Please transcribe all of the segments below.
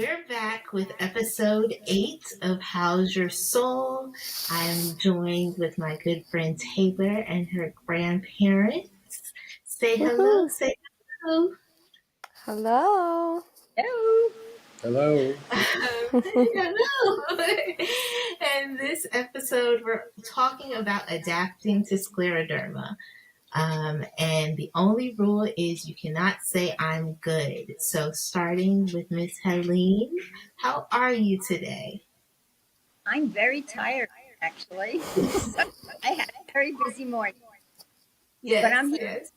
We're back with episode 8 of How's Your Soul? I'm joined with my good friend Taylor and her grandparents. Say hello, Woohoo. say hello. Hello. Hello. Hello. Hello. And this episode, we're talking about adapting to scleroderma. And the only rule is you cannot say I'm good. So starting with Miss Helene, how are you today? I'm very tired, actually. So I had a very busy morning, but I'm here. Yes.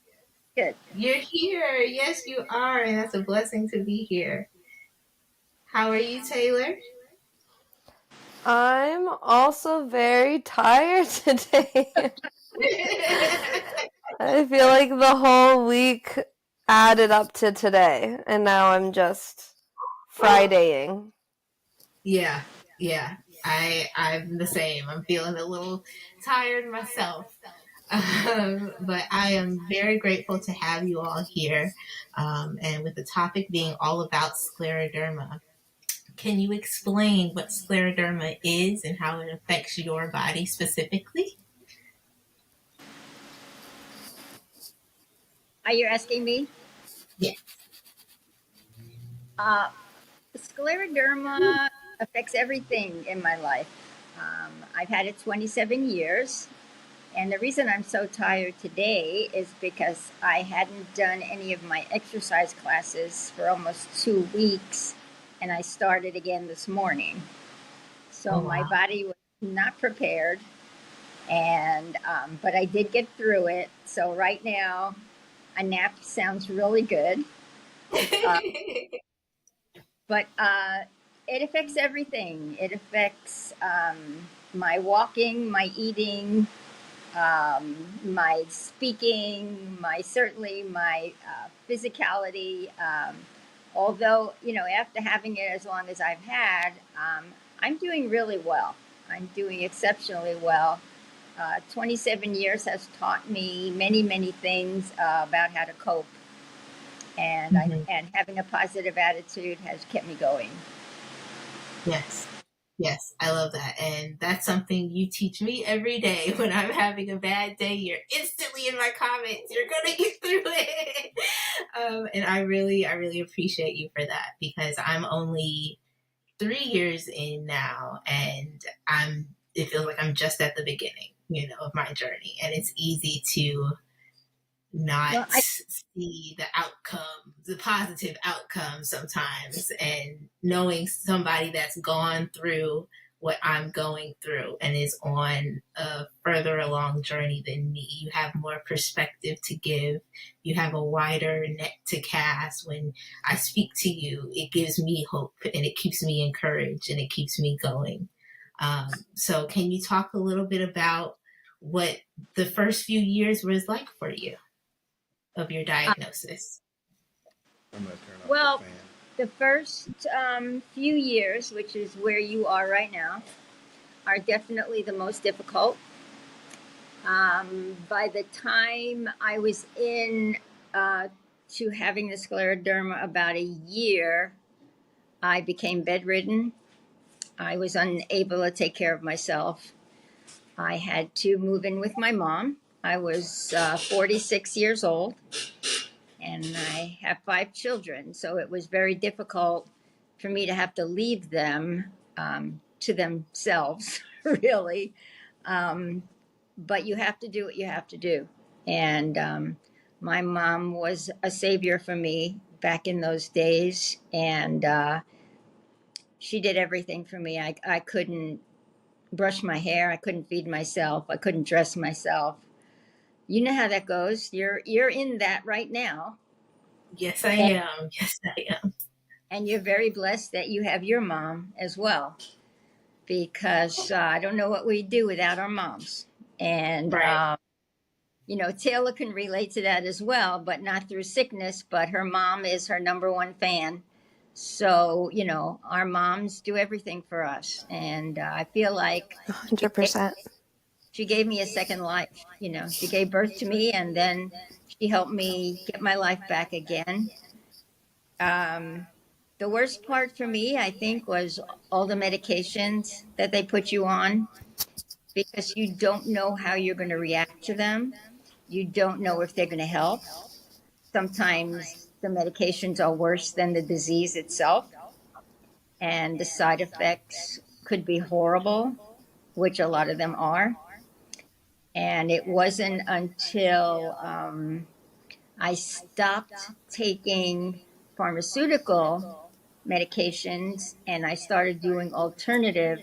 Good. You're here. Yes, you are. And that's a blessing to be here. How are you, Taylor? I'm also very tired today. I feel like the whole week added up to today, and now I'm just Fridaying. Yeah. I'm the same. I'm feeling a little tired myself. But I am very grateful to have you all here. And with the topic being all about scleroderma, can you explain what scleroderma is and how it affects your body specifically? Are you asking me? Yes. Scleroderma affects everything in my life. I've had it 27 years. And the reason I'm so tired today is because I hadn't done any of my exercise classes for almost 2 weeks. And I started again this morning. So my body was not prepared. And but I did get through it. So right now, a nap sounds really good. But it affects everything. It affects my walking, my eating, my speaking, certainly my physicality. Although after having it as long as I've had, I'm doing really well. I'm doing exceptionally well. 27 years has taught me many, many things about how to cope, and and having a positive attitude has kept me going. Yes, I love that. And that's something you teach me every day. When I'm having a bad day, you're instantly in my comments. You're going to get through it. And I really appreciate you for that, because I'm only 3 years in now, and it feels like I'm just at the beginning, of my journey. And it's easy to not see the outcome, the positive outcome sometimes, and knowing somebody that's gone through what I'm going through and is on a further along journey than me. You have more perspective to give. You have a wider net to cast. When I speak to you, it gives me hope, and it keeps me encouraged, and it keeps me going. So can you talk a little bit about what the first few years was like for you of your diagnosis? I'm gonna turn off Well, the fan. the first few years, which is where you are right now, are definitely the most difficult. By the time I was in to having the scleroderma about a year, I became bedridden. I was unable to take care of myself. I had to move in with my mom. I was 46 years old, and I have 5 children. So it was very difficult for me to have to leave them to themselves, really. But you have to do what you have to do. And my mom was a savior for me back in those days. And she did everything for me. I couldn't brush my hair. I couldn't feed myself. I couldn't dress myself. You know how that goes. You're in that right now. Yes, I am. Yes, I am. And you're very blessed that you have your mom as well, because I don't know what we'd do without our moms. And, Right. Taylor can relate to that as well, but not through sickness, but her mom is her number one fan. So, our moms do everything for us. And I feel like 100%. she gave me a second life. She gave birth to me, and then she helped me get my life back again. The The worst part for me, I think, was all the medications that they put you on because you don't know how you're going to react to them. You don't know if they're going to help. Sometimes the medications are worse than the disease itself, and the side effects could be horrible, which a lot of them are. And it wasn't until I stopped taking pharmaceutical medications and I started doing alternative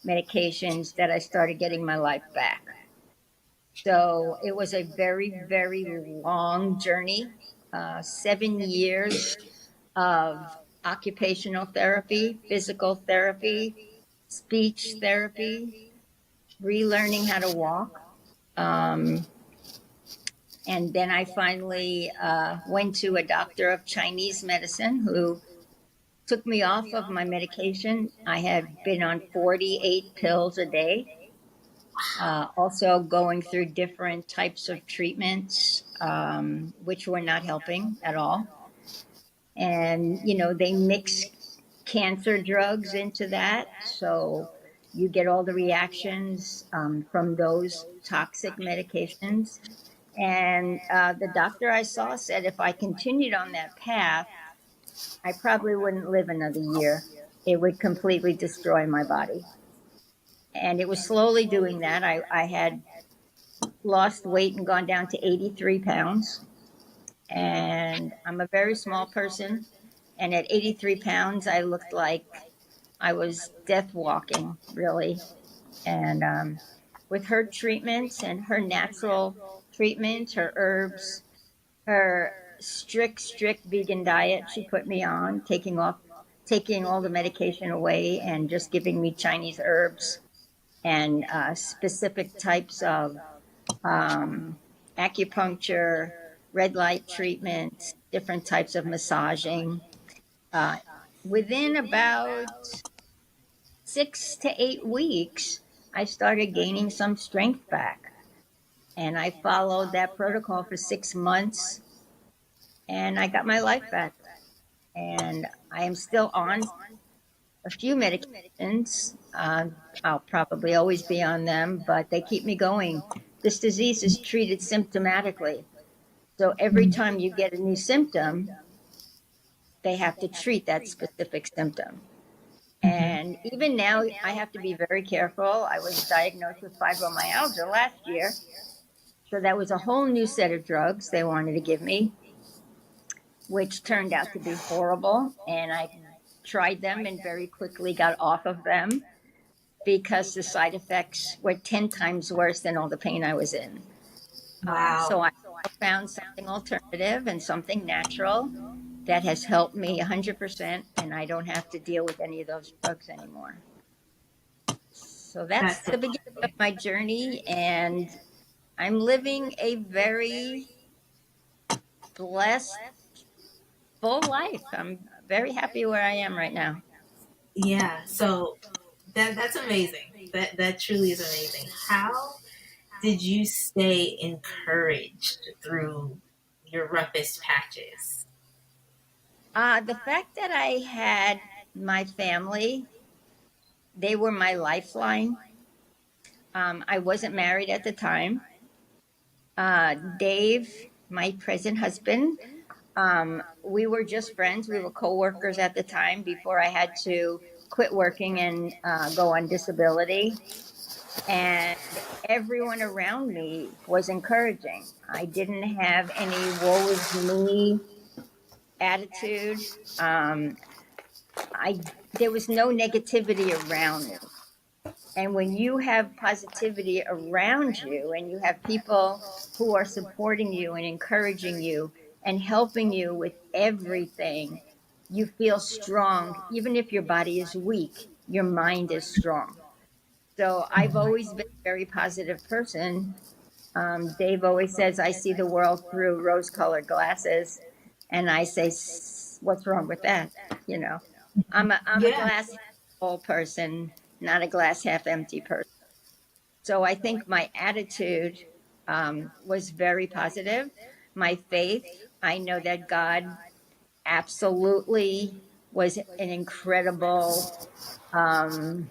medications that I started getting my life back. So it was a very, very long journey, 7 years of occupational therapy, physical therapy, speech therapy, relearning how to walk. And then I finally went to a doctor of Chinese medicine who took me off of my medication. I had been on 48 pills a day, also going through different types of treatments, which were not helping at all. And, you know, they mix cancer drugs into that. So you get all the reactions from those toxic medications. And the doctor I saw said if I continued on that path, I probably wouldn't live another year. It would completely destroy my body. And it was slowly doing that. I had lost weight and gone down to 83 pounds. And I'm a very small person. And at 83 pounds, I looked like I was death walking, really. And with her treatments and her natural treatments, her herbs, her strict vegan diet she put me on, taking all the medication away and just giving me Chinese herbs and specific types of acupuncture, red light treatments, different types of massaging. Within about 6 to 8 weeks, I started gaining some strength back. And I followed that protocol for 6 months and I got my life back. And I am still on a few medications. I'll probably always be on them, but they keep me going. This disease is treated symptomatically. So every time you get a new symptom, they have to treat that specific symptom. And even now, I have to be very careful. I was diagnosed with fibromyalgia last year. So that was a whole new set of drugs they wanted to give me, which turned out to be horrible. And I tried them and very quickly got off of them because the side effects were 10 times worse than all the pain I was in. Wow. So I found something alternative and something natural that has helped me 100%, and I don't have to deal with any of those drugs anymore. So that's the beginning of my journey, and I'm living a very blessed, full life. I'm very happy where I am right now. Yeah. So that's amazing. That truly is amazing. How did you stay encouraged through your roughest patches? The fact that I had my family, they were my lifeline. I wasn't married at the time. Dave, my present husband, we were just friends. We were co-workers at the time before I had to quit working and go on disability. And everyone around me was encouraging. I didn't have any woe is me attitude. There was no negativity around me. And when you have positivity around you and you have people who are supporting you and encouraging you and helping you with everything, you feel strong. Even if your body is weak, your mind is strong. So I've always been a very positive person. Dave always says, I see the world through rose-colored glasses. And I say, what's wrong with that? You know, I'm a glass half full person, not a glass half empty person. So I think my attitude was very positive. My faith, I know that God absolutely was an incredible, God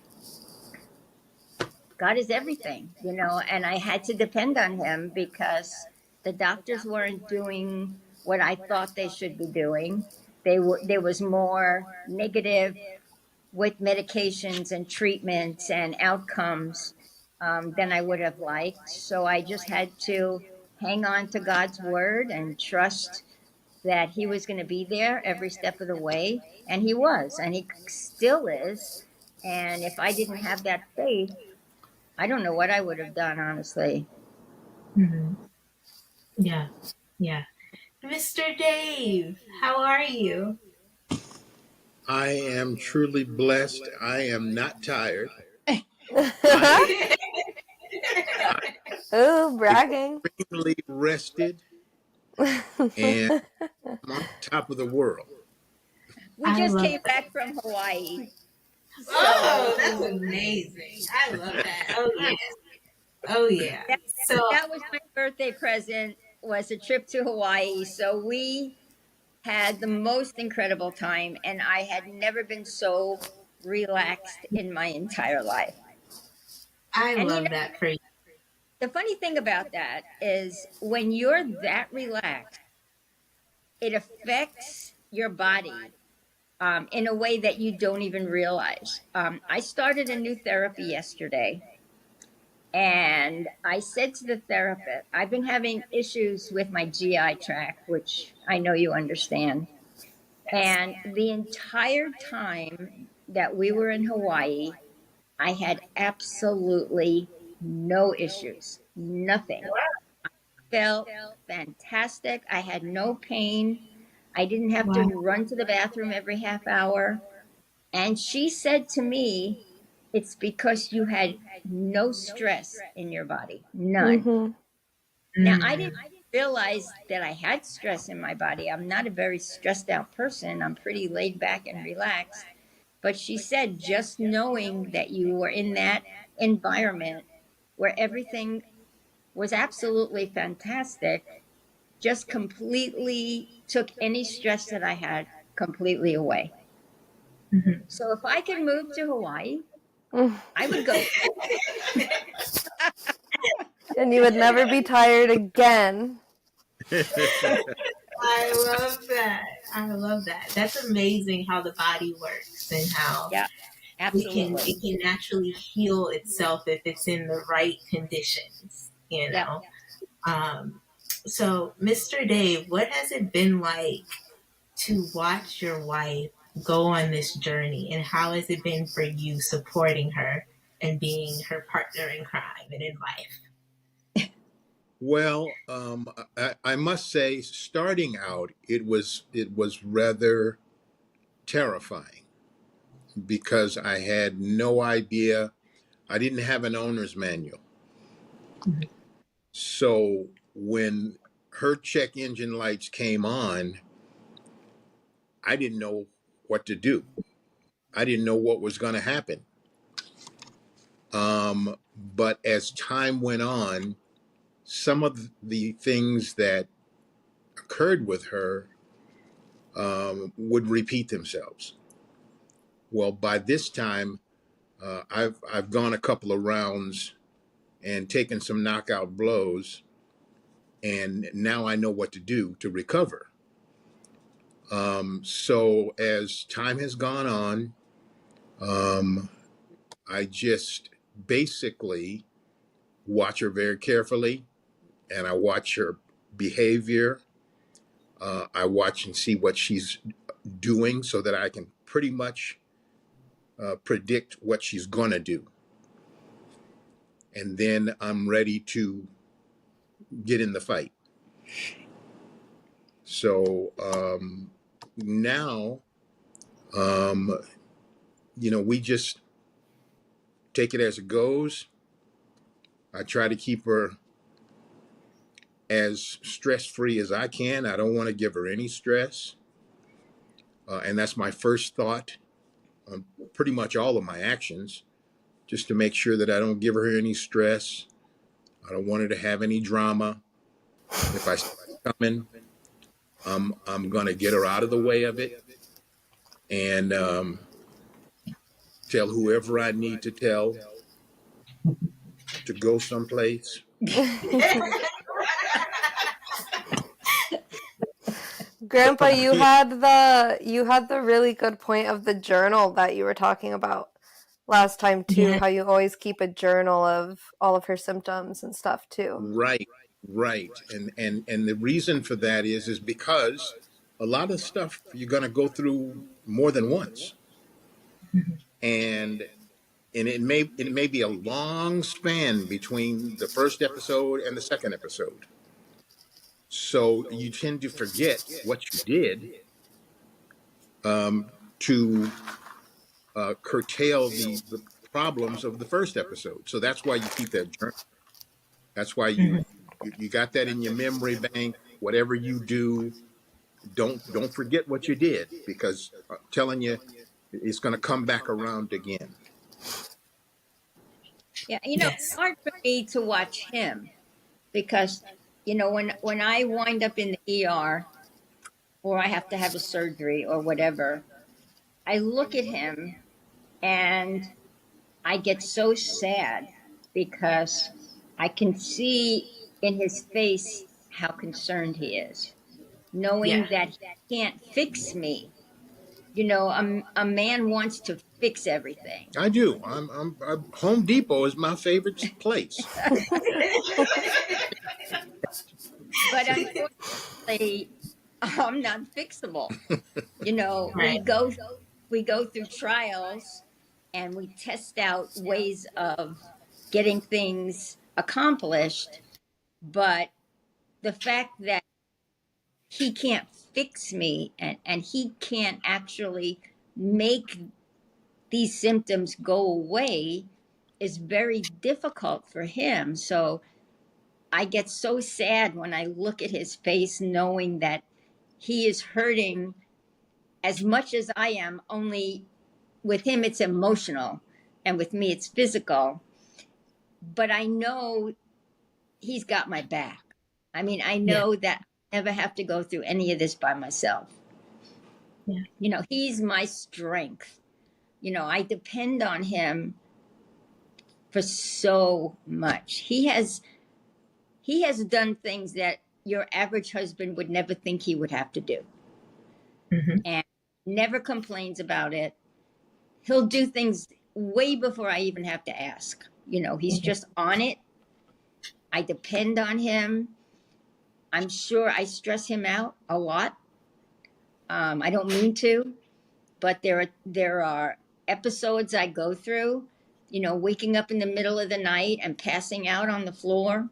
is everything, and I had to depend on him because the doctors weren't doing what I thought they should be doing. There was more negative with medications and treatments and outcomes than I would have liked. So I just had to hang on to God's word and trust that He was going to be there every step of the way. And He was, and He still is. And if I didn't have that faith, I don't know what I would have done, honestly. Mhm. Yeah, yeah. Mr. Dave, how are you? I am truly blessed. I am not tired. I am Ooh, bragging. extremely rested and I'm on top of the world. We I just love came that. back from Hawaii. Oh, So that's amazing. I love that. Oh, yeah. Oh, yeah. that, So, that was my birthday present, was a trip to Hawaii. So we had the most incredible time, and I had never been so relaxed in my entire life. I And love that for you. the funny thing about that is when you're that relaxed, it affects your body in a way that you don't even realize. I started a new therapy yesterday, and I said to the therapist, I've been having issues with my GI tract, which I know you understand. And the entire time that we were in Hawaii, I had absolutely no issues, nothing. Felt fantastic. I had no pain. I didn't have to Wow. run to the bathroom every half hour. And she said to me, it's because you had no stress in your body, none. hmm Now, I didn't Mm. realize that I had stress in my body. I'm not a very stressed out person. I'm pretty laid back and relaxed. But she said, just knowing that you were in that environment where everything was absolutely fantastic just completely took any stress that I had completely away. Mhm. So if I could move to Hawaii, I would go. And you would never be tired again. I love that. I love that. That's amazing how the body works and how Yeah, absolutely. it can naturally heal itself if it's in the right conditions, you Yeah. know. So, Mr. Dave, what has it been like to watch your wife go on this journey, and how has it been for you supporting her and being her partner in crime and in life? Well, I must say, starting out, it was rather terrifying because I had no idea. I didn't have an owner's manual. Mhm. So when her check engine lights came on, I didn't know what to do. I didn't know what was going to happen. But as time went on, some of the things that occurred with her would repeat themselves. Well, by this time, I've gone a couple of rounds and taken some knockout blows, and now I know what to do to recover. So as time has gone on, I just basically watch her very carefully, and I watch her behavior. I watch and see what she's doing so that I can pretty much predict what she's going to do. And then I'm ready to get in the fight. So now, um, we just take it as it goes. I try to keep her as stress free as I can. I don't want to give her any stress. And that's my first thought on pretty much all of my actions, just to make sure that I don't give her any stress. I don't want her to have any drama. If I see it coming, I'm going to get her out of the way of it. and tell whoever I need to tell to go someplace. Grandpa, Oh, yeah. you had the really good point of the journal that you were talking about last time too, Yeah. how you always keep a journal of all of her symptoms and stuff too. Right, right. And the reason for that is because a lot of stuff you're going to go through more than once. And it may be a long span between the first episode and the second episode. So you tend to forget what you did, to curtail the problems of the first episode. So that's why you keep that journal. That's why you got that in your memory bank. Whatever you do, don't forget what you did, because I'm telling you, it's going to come back around again. Yeah, it's Yes. hard for me to watch him because, when I wind up in the ER or I have to have a surgery or whatever, I look at him and I get so sad because I can see in his face how concerned he is, Yeah. knowing that he can't fix me. A man wants to fix everything. I do. Home Depot is my favorite place. But unfortunately, I'm not fixable. We Right. go through trials and we test out ways of getting things accomplished, but the fact that he can't fix me and he can't actually make these symptoms go away is very difficult for him. So I get so sad when I look at his face, knowing that he is hurting as much as I am, only with him it's emotional and with me it's physical. But I know he's got my back. I mean, I Yeah. know that I never have to go through any of this by myself. Yeah. He's my strength. I depend on him for so much. He has done things that your average husband would never think he would have to do, and never complains about it. He'll do things way before I even have to ask. He's just on it. I depend on him. I'm sure I stress him out a lot. I don't mean to, but there are episodes I go through, waking up in the middle of the night and passing out on the floor,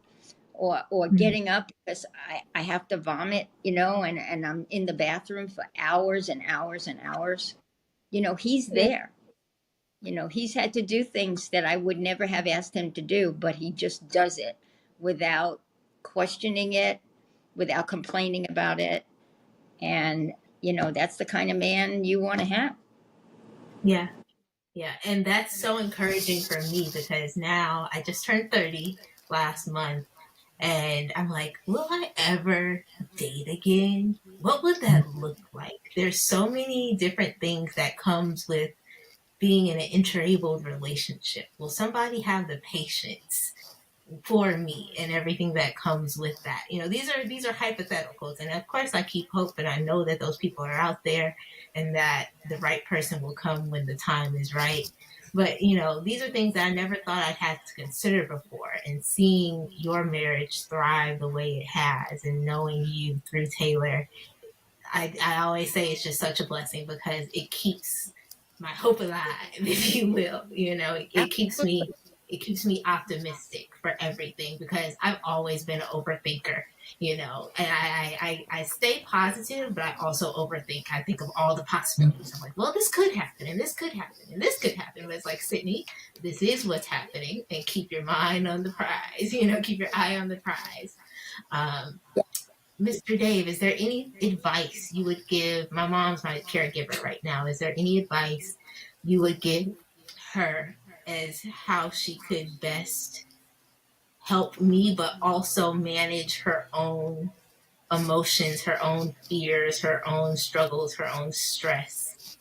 or getting up because I have to vomit, and I'm in the bathroom for hours and hours and hours. He's there. He's had to do things that I would never have asked him to do, but he just does it without questioning it, without complaining about it. And, that's the kind of man you want to have. Yeah. Yeah. And that's so encouraging for me because now I just turned 30 last month. And I'm like, will I ever date again? What would that look like? There's so many different things that comes with being in an interabled relationship. Will somebody have the patience for me and everything that comes with that? These are hypotheticals, and of course I keep hope, and I know that those people are out there, and that the right person will come when the time is right. But these are things that I never thought I'd had to consider before. And seeing your marriage thrive the way it has, and knowing you through Taylor, I always say it's just such a blessing because it keeps my hope alive, if you will. It keeps me optimistic for everything because I've always been an overthinker, and I stay positive, but I also overthink. I think of all the possibilities. I'm like, well, this could happen, and this could happen, and this could happen. But it's like, Sydney, this is what's happening, and keep your mind on the prize. Keep your eye on the prize. Mr. Dave, is there any advice you would give? My mom's my caregiver right now. Is there any advice you would give her as how she could best help me, but also manage her own emotions, her own fears, her own struggles, her own stress?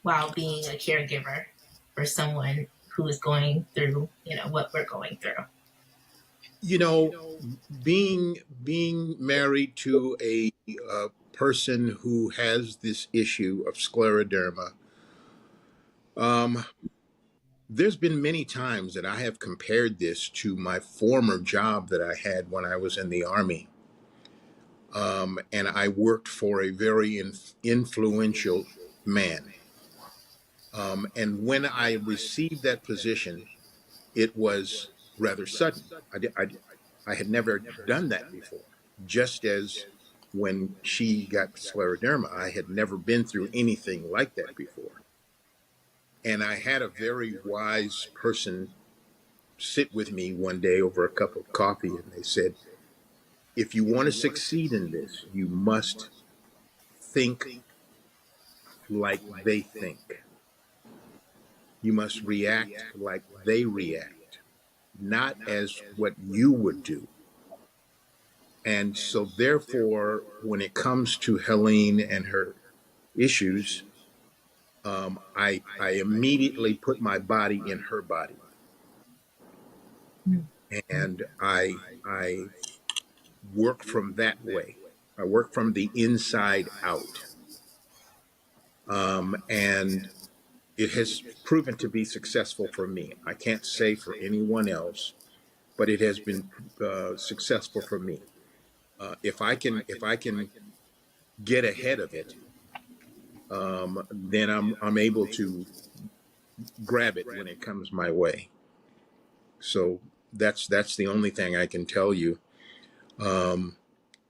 while being a caregiver for someone who is going through, what we're going through. You know, being married to a person who has this issue of scleroderma, um, there's been many times that I have compared this to my former job that I had when I was in the Army. And I worked for a very influential man. And when I received that position, it was rather sudden. I had never done that before. Just as when she got scleroderma, I had never been through anything like that before. And I had a very wise person sit with me one day over a cup of coffee, and they said, if you want to succeed in this, you must think like they think. You must react like they react, not as what you would do. And so, therefore, when it comes to Helene and her issues, I immediately put my body in her body, and I work from that way. I work from the inside out, and it has proven to be successful for me. I can't say for anyone else, but it has been successful for me. If I can get ahead of it, then I'm able to grab it when it comes my way. So that's the only thing I can tell you.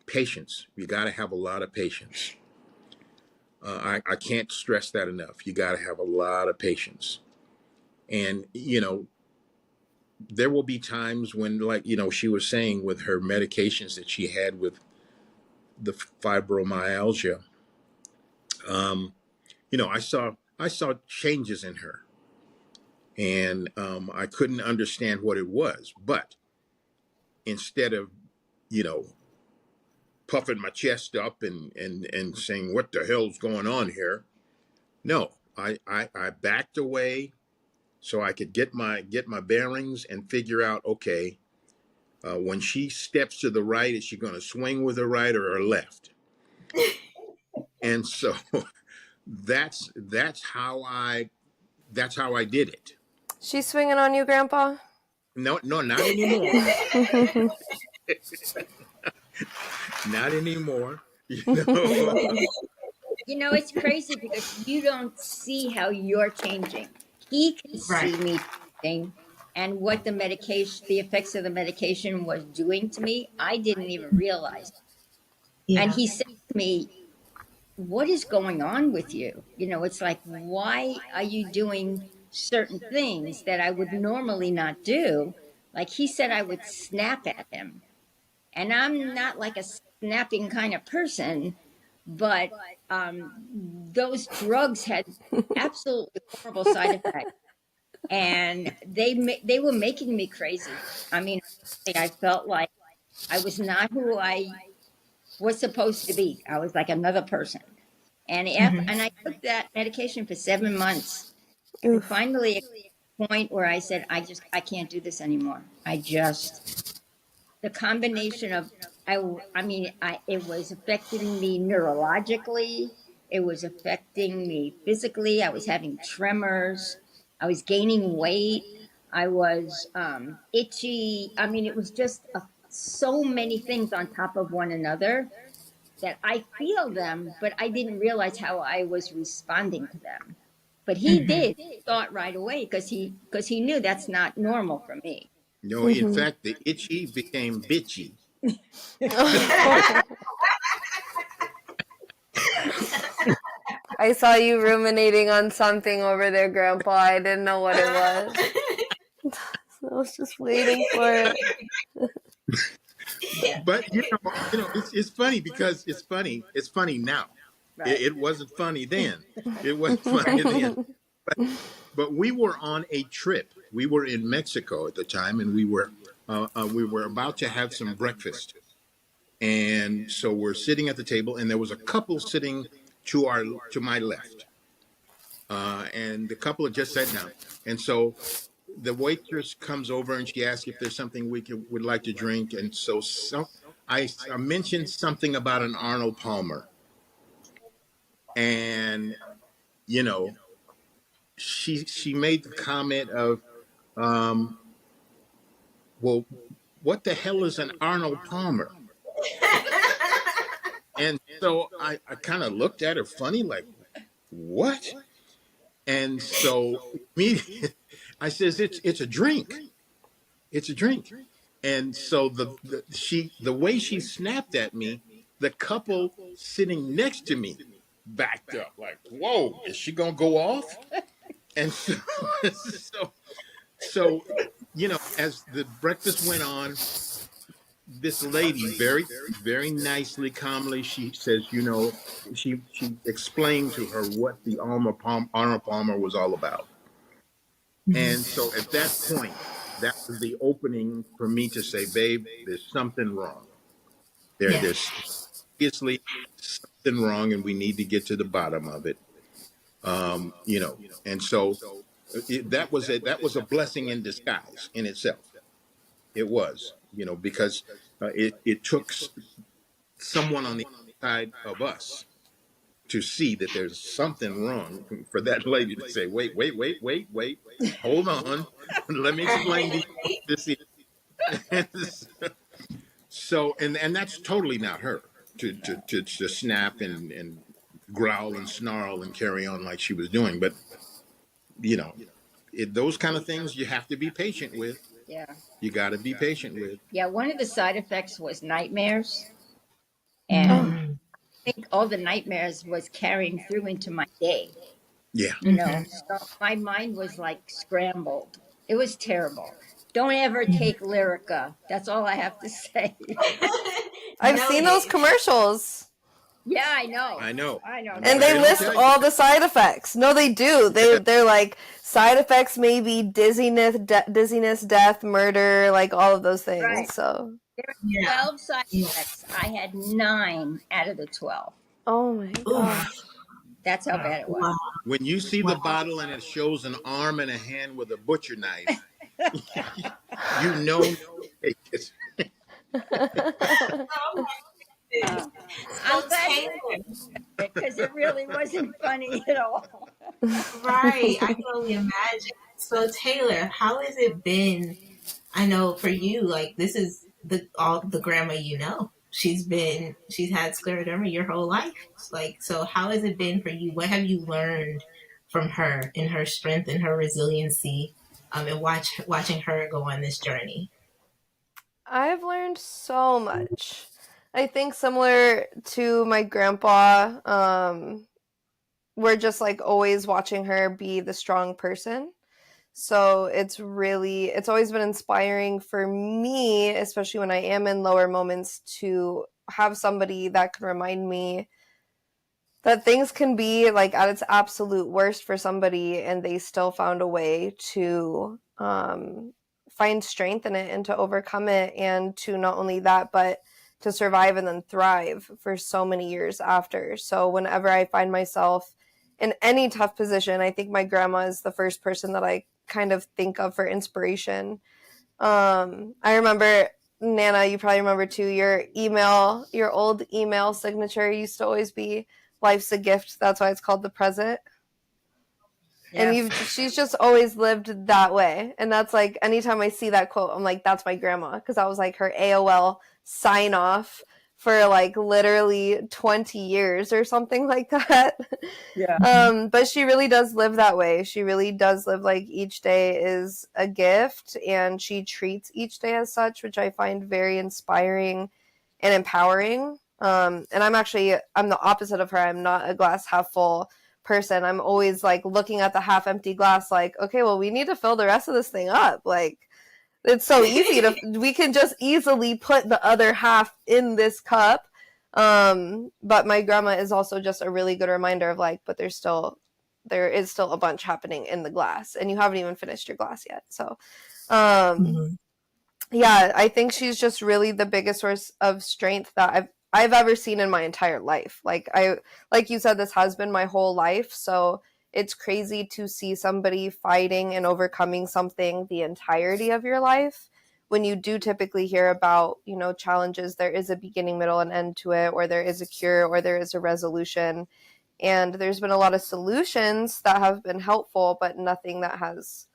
Patience. You got to have a lot of patience. I can't stress that enough. You got to have a lot of patience. And, there will be times when, like, she was saying with her medications that she had with the fibromyalgia, I saw changes in her, and I couldn't understand what it was. But instead of, you know, puffing my chest up and saying, what the hell's going on here? No, I backed away so I could get my bearings and figure out, okay, when she steps to the right, is she going to swing with her right or her left? And so that's how I did it. She's swinging on you, Grandpa? No, not anymore. Not anymore. It's crazy because you don't see how you're changing. He can Right. see me changing, and what the effects of the medication was doing to me, I didn't even realize. Yeah. And he said to me, what is going on with you? It's like, why are you doing certain things that I would normally not do? Like he said, I would snap at him. And I'm not like a snapping kind of person, but those drugs had absolutely horrible side effects. And they were making me crazy. I mean, I felt like I was not who I was supposed to be. I was like another person. And and I took that medication for 7 months, and finally, at a point where I said, I can't do this anymore. The combination of it was affecting me neurologically. It was affecting me physically. I was having tremors. I was gaining weight. I was itchy. I mean, it was just so many things on top of one another that I feel them, but I didn't realize how I was responding to them. But he did thought right away because he knew that's not normal for me. No, in fact, the itchy became bitchy. I saw you ruminating on something over there, Grandpa. I didn't know what it was. I was just waiting for it. But it's funny because it's funny now. Right. It wasn't funny then. It wasn't funny then. But we were on a trip. We were in Mexico at the time, and we were about to have some breakfast. And so we're sitting at the table, and there was a couple sitting to my left. and the couple had just sat down. And so the waitress comes over and she asks if there's something would like to drink. And so I mentioned something about an Arnold Palmer, and you know, she made the comment of, um, well, what the hell is an Arnold Palmer? And so I kind of looked at her funny, like, what? And so immediately I says, it's a drink. It's a drink. And so the way she snapped at me, the couple sitting next to me backed up, like, whoa, is she gonna go off? And so so so as the breakfast went on, this lady very, very nicely, calmly, she says, she explained to her what the Arnold Palmer was all about. And so at that point, that was the opening for me to say, babe, there's something wrong. There's obviously something wrong, and we need to get to the bottom of it. And so that was a blessing in disguise in itself. It was, because it took someone on the side of us to see that there's something wrong, for that lady to say, wait, hold on, let me explain to you this. So, and that's totally not her to snap and growl and snarl and carry on like she was doing. But those kind of things you have to be patient with. Yeah. You got to be patient with. Yeah. One of the side effects was nightmares, and I think all the nightmares was carrying through into my day. Yeah. So my mind was like scrambled. It was terrible. Don't ever take Lyrica. That's all I have to say. I've seen those commercials. Yeah, I know. And they list all the side effects. No, they do. They're like, side effects may be dizziness, death, murder, like all of those things. Right. So there were 12 side effects. I had 9 out of the 12. Oh my gosh. That's how bad it was. When you see the bottle and it shows an arm and a hand with a butcher knife, you know it's I'm glad because it really wasn't funny at all. Right, I can only imagine. So Taylor, how has it been? I know for you, like, this is the grandma she's had scleroderma your whole life. Like, so how has it been for you? What have you learned from her and her strength and her resiliency, and watching her go on this journey? I've learned so much. I think similar to my grandpa, we're just like always watching her be the strong person. So it's always been inspiring for me, especially when I am in lower moments, to have somebody that can remind me that things can be like at its absolute worst for somebody and they still found a way to find strength in it and to overcome it, and to not only that, but to survive and then thrive for so many years after. So whenever I find myself in any tough position, I think my grandma is the first person that I kind of think of for inspiration. I remember, Nana, you probably remember too, your old email signature used to always be "Life's a gift, that's why it's called the present." Yeah. And she's just always lived that way. And that's like, anytime I see that quote, I'm like, that's my grandma. Because that was like her AOL sign off for like literally 20 years or something like that. Yeah. But she really does live that way. She really does live like each day is a gift, and she treats each day as such, which I find very inspiring and empowering. And I'm the opposite of her. I'm not a glass half full person. I'm always like looking at the half empty glass like, okay, well, we need to fill the rest of this thing up. Like, it's so easy we can just easily put the other half in this cup. But my grandma is also just a really good reminder of like, but there is still a bunch happening in the glass, and you haven't even finished your glass yet. So, yeah, I think she's just really the biggest source of strength that I've ever seen in my entire life. Like you said, this has been my whole life. So it's crazy to see somebody fighting and overcoming something the entirety of your life. When you do typically hear about, challenges, there is a beginning, middle, and end to it, or there is a cure, or there is a resolution. And there's been a lot of solutions that have been helpful, but nothing that has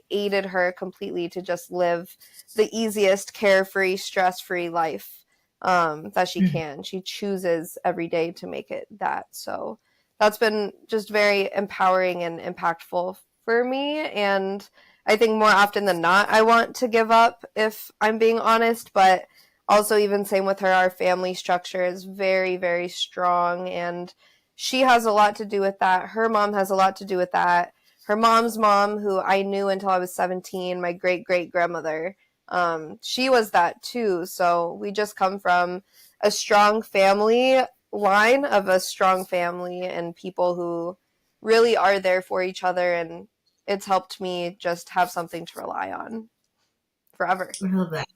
aided her completely to just live the easiest, carefree, stress-free life that she can. She chooses every day to make it that. So that's been just very empowering and impactful for me. And I think more often than not, I want to give up, if I'm being honest. But also, even same with her, our family structure is very, very strong. And she has a lot to do with that. Her mom has a lot to do with that. Her mom's mom, who I knew until I was 17, my great-great-grandmother, she was that too. So we just come from a strong family line of a strong family and people who really are there for each other. And it's helped me just have something to rely on forever. I love that.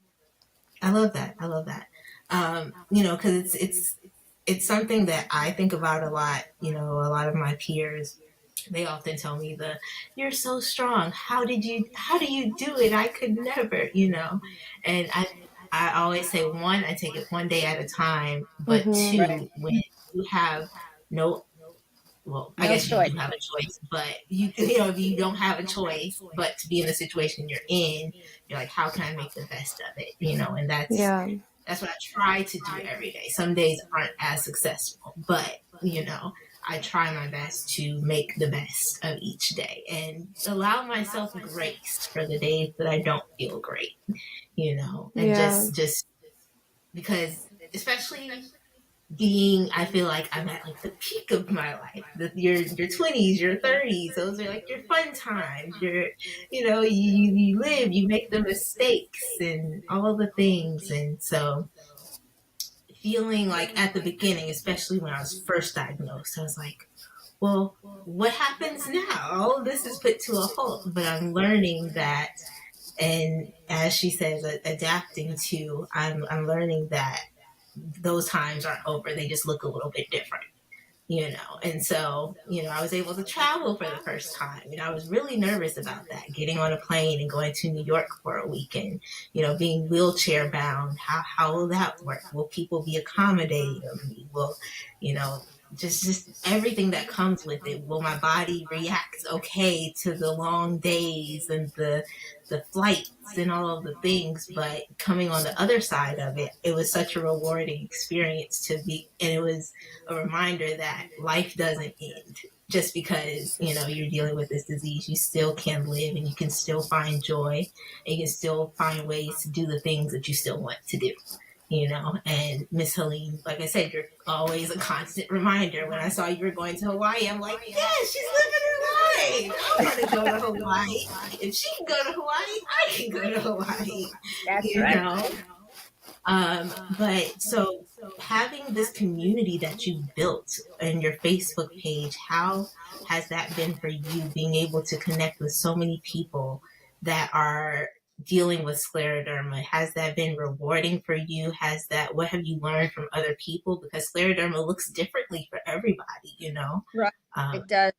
I love that. I love that. Because it's something that I think about a lot. A lot of my peers, they often tell me you're so strong. How do you do it? I could never, And I always say, one, I take it one day at a time, but Mm-hmm. Right. two, when you have no I No guess you choice. do have a choice, but if you don't have a choice, but to be in the situation you're in, you're like, how can I make the best of it? And Yeah. that's what I try to do every day. Some days aren't as successful, but I try my best to make the best of each day and allow myself grace for the days that I don't feel great, and Yeah. just because, especially I feel like I'm at the peak of my life. Your 20s, your 30s, those are your fun times. You live, you make the mistakes and all the things. And so feeling at the beginning, especially when I was first diagnosed, I was like, well, what happens now? All of this is put to a halt, but I'm learning that. And as she says, adapting to, I'm learning that those times aren't over. They just look a little bit different, And so, I was able to travel for the first time. And I was really nervous about that, getting on a plane and going to New York for a weekend, being wheelchair bound. How will that work? Will people be accommodating of me? Will, just everything that comes with it. Will my body react okay to the long days and the flights and all of the things? But coming on the other side of it, it was such a rewarding experience and it was a reminder that life doesn't end just because you're dealing with this disease. You still can live, and you can still find joy, and you can still find ways to do the things that you still want to do. And Miss Helene, like I said, you're always a constant reminder. When I saw you were going to Hawaii, I'm like, yeah, she's living her life. I want to go to Hawaii. If she can go to Hawaii, I can go to Hawaii. That's you right. know? But so having this community that you've built in your Facebook page, how has that been for you, being able to connect with so many people that are dealing with scleroderma? Has that been rewarding for you? What have you learned from other people? Because scleroderma looks differently for everybody, Right. Um, It does.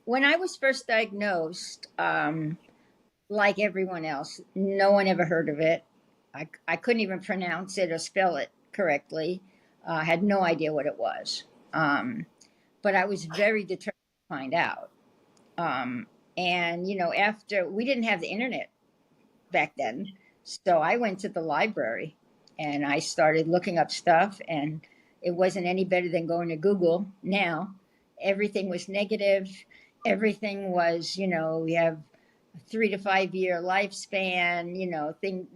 When I was first diagnosed, like everyone else, no one ever heard of it. I couldn't even pronounce it or spell it correctly. I had no idea what it was. But I was very determined to find out. And, after we didn't have the internet back then, so I went to the library and I started looking up stuff, and it wasn't any better than going to Google now. Everything was negative. Everything was, we have 3 to 5 year lifespan,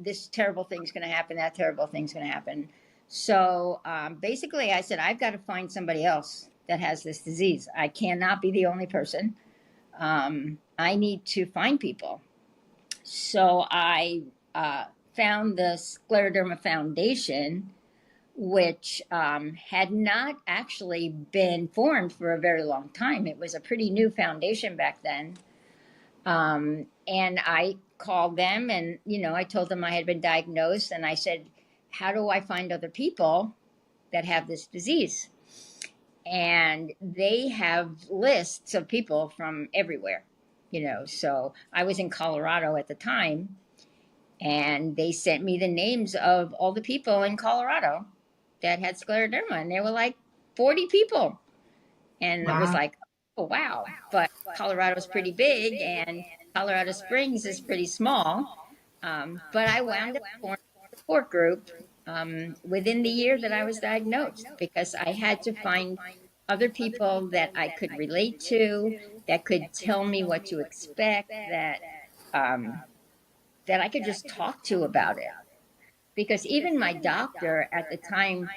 this terrible thing's going to happen, that terrible thing's going to happen. So basically I said, I've got to find somebody else that has this disease. I cannot be the only person. I need to find people. So I found the Scleroderma Foundation, which had not actually been formed for a very long time. It was a pretty new foundation back then. And I called them and, I told them I had been diagnosed, and I said, how do I find other people that have this disease? and they have lists of people from everywhere, So I was in Colorado at the time, and they sent me the names of all the people in Colorado that had scleroderma, and there were like 40 people. And it was Wow. like, oh, wow. But Colorado's pretty big, and Colorado Springs is pretty small. But I wound up forming a support group within the year that I was diagnosed, because I had to find other people that I could relate to, that could tell me what to expect, um, that I could just talk to about it. Because even my doctor at the time,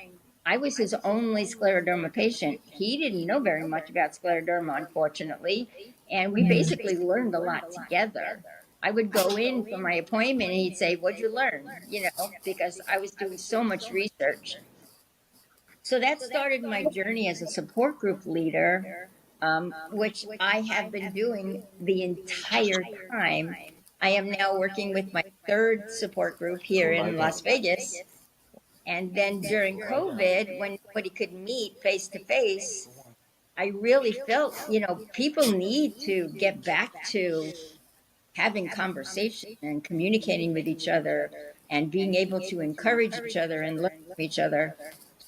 I was his only scleroderma patient. He didn't know very much about scleroderma, unfortunately, and we Mm. basically learned a lot together. I would go in for my appointment and he'd say, "What'd you learn?" Because I was doing so much research. So that started my journey as a support group leader, which I have been doing the entire time. I am now working with my third support group here in Las Vegas. And then during COVID, when nobody could meet face to face, I really felt, people need to get back to having conversation and communicating with each other and being able to encourage each other and learn from each other.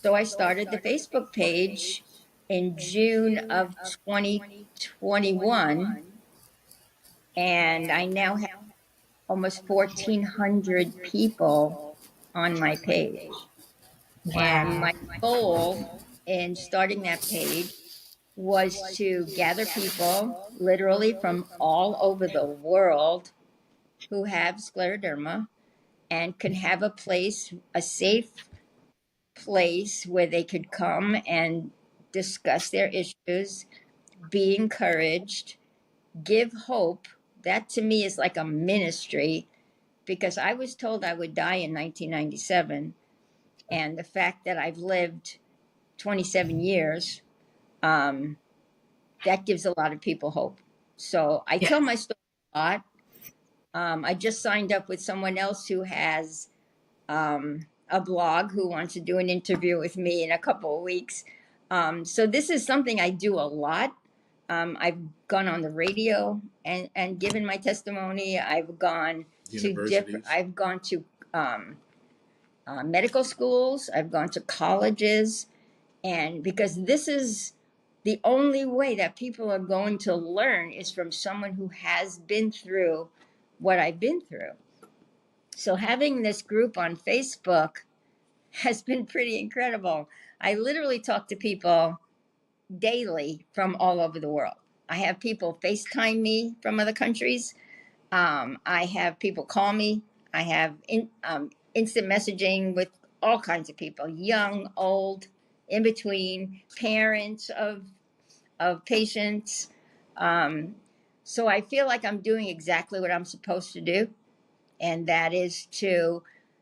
So I started the Facebook page in June of 2021, and I now have almost 1,400 people on my page. And Wow. my goal in starting that page was to gather people literally from all over the world who have scleroderma and can have a place, a safe place where they could come and discuss their issues, be encouraged, give hope. That to me is like a ministry, because I was told I would die in 1997. And the fact that I've lived 27 years, that gives a lot of people hope. So I Yeah. tell my story a lot. I just signed up with someone else who has a blog, who wants to do an interview with me in a couple of weeks. So this is something I do a lot. I've gone on the radio and given my testimony. I've gone to Universities. I've gone to medical schools. I've gone to colleges, and because this is the only way that people are going to learn is from someone who has been through what I've been through. So having this group on Facebook has been pretty incredible. I literally talk to people daily from all over the world. I have people FaceTime me from other countries. I have people call me. I have instant messaging with all kinds of people, young, old, in between, parents of patients. So I feel like I'm doing exactly what I'm supposed to do, and that is to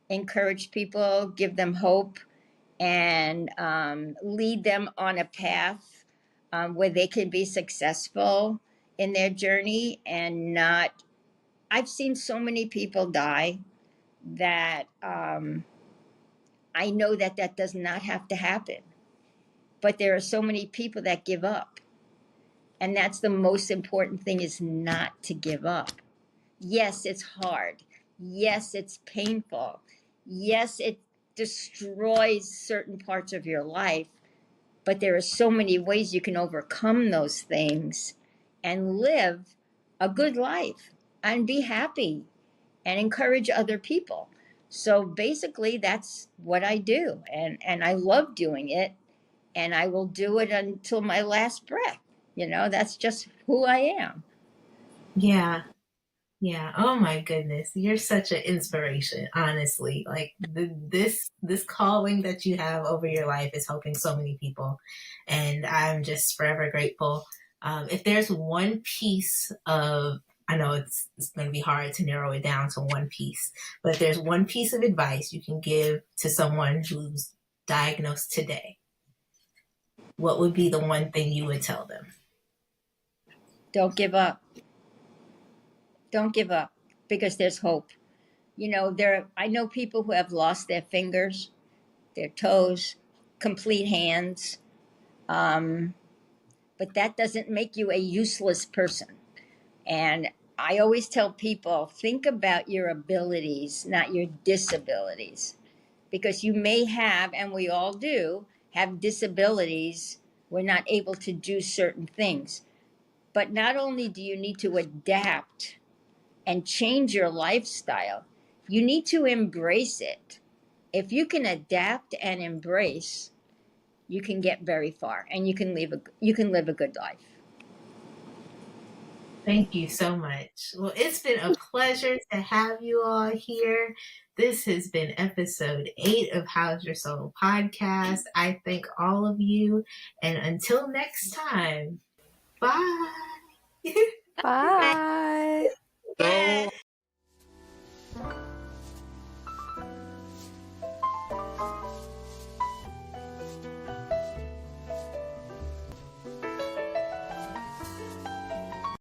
encourage people, give them hope, and lead them on a path where they can be successful in their journey and not. I've seen so many people die that I know that that does not have to happen. But there are so many people that give up. And that's the most important thing, is not to give up. Yes, it's hard. Yes, it's painful. Yes, it destroys certain parts of your life. But there are so many ways you can overcome those things and live a good life and be happy and encourage other people. So basically, that's what I do. And I love doing it. And I will do it until my last breath. That's just who I am. Yeah. Yeah. Oh my goodness. You're such an inspiration, honestly. Like this calling that you have over your life is helping so many people. And I'm just forever grateful. If there's one piece of, I know it's going to be hard to narrow it down to one piece, but if there's one piece of advice you can give to someone who's diagnosed today, what would be the one thing you would tell them? Don't give up. Don't give up, because there's hope. I know people who have lost their fingers, their toes, complete hands. But that doesn't make you a useless person. And I always tell people, think about your abilities, not your disabilities. Because you may have, and we all do, have disabilities. We're not able to do certain things. But not only do you need to adapt and change your lifestyle, you need to embrace it. If you can adapt and embrace, you can get very far, and you can live a good life. Thank you so much. Well, it's been a pleasure to have you all here. This has been episode 8 of How's Your Soul podcast. I thank all of you. And until next time, bye. Bye. So